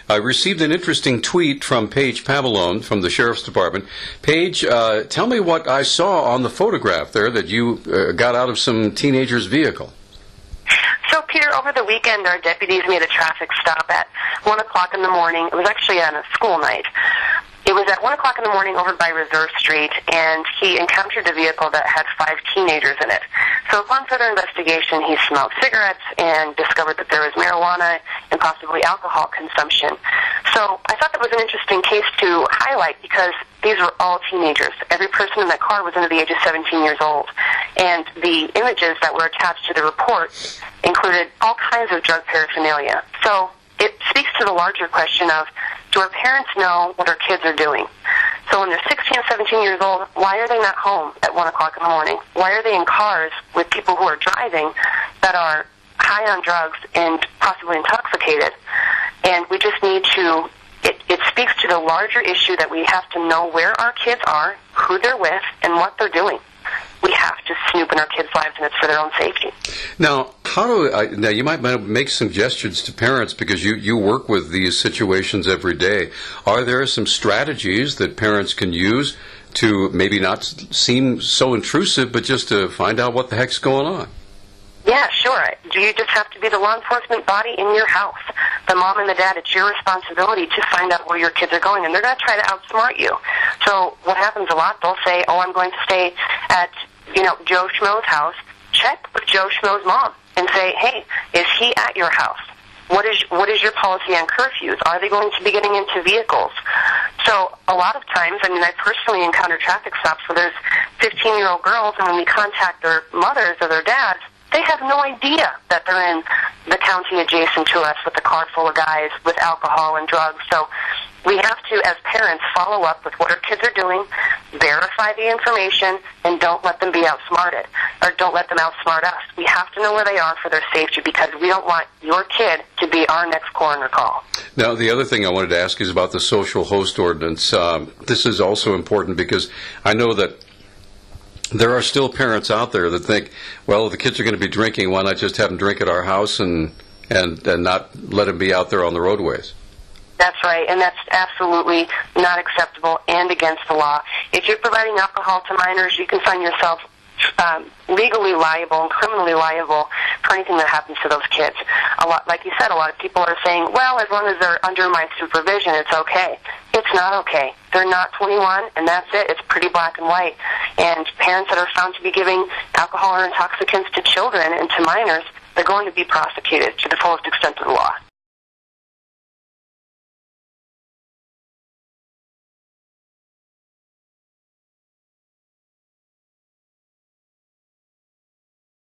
I received an interesting tweet from Paige Pavillon from the Sheriff's Department. Paige, tell me what I saw on the photograph there that you got out of some teenager's vehicle. So, Peter, over the weekend, our deputies made a traffic stop at 1 o'clock in the morning. It was actually on a school night. It was at 1 o'clock in the morning over by Reserve Street, and he encountered a vehicle that had 5 teenagers in it. So upon further investigation, he smelled cigarettes and discovered that there was marijuana and possibly alcohol consumption. So I thought that was an interesting case to highlight because these were all teenagers. Every person in that car was under the age of 17 years old. And the images that were attached to the report included all kinds of drug paraphernalia. So it speaks to the larger question of, do our parents know what our kids are doing? So when they're 16 and 17 years old, why are they not home at 1 o'clock in the morning? Why are they in cars with people who are driving that are high on drugs and possibly intoxicated? And we just need to, it speaks to the larger issue that we have to know where our kids are, who they're with, and what they're doing. We have to snoop in our kids' lives, and it's for their own safety. Now, now you might make suggestions to parents because you work with these situations every day. Are there some strategies that parents can use to maybe not seem so intrusive, but just to find out what the heck's going on? Yeah, sure. You just have to be the law enforcement body in your house. The mom and the dad, it's your responsibility to find out where your kids are going, and they're going to try to outsmart you. So what happens a lot, they'll say, oh, I'm going to stay at, Joe Schmo's house. Check with Joe Schmo's mom and say, hey, is he at your house? What is your policy on curfews? Are they going to be getting into vehicles? So a lot of times, I personally encounter traffic stops where there's 15-year-old girls, and when we contact their mothers or their dads, they have no idea that they're in the county adjacent to us with a car full of guys with alcohol and drugs. So we have to, as parents, follow up with what our kids are doing, verify the information, and don't let them be outsmarted, or don't let them outsmart us. We have to know where they are for their safety because we don't want your kid to be our next coroner call. Now, the other thing I wanted to ask is about the social host ordinance. This is also important because I know that there are still parents out there that think, well, the kids are going to be drinking, why not just have them drink at our house and not let them be out there on the roadways? That's right, and that's absolutely not acceptable and against the law. If you're providing alcohol to minors, you can find yourself legally liable and criminally liable for anything that happens to those kids. Like you said, a lot of people are saying, well, as long as they're under my supervision, it's okay. It's not okay. They're not 21, and that's it. It's pretty black and white. And parents that are found to be giving alcohol or intoxicants to children and to minors, they're going to be prosecuted to the fullest extent of the law.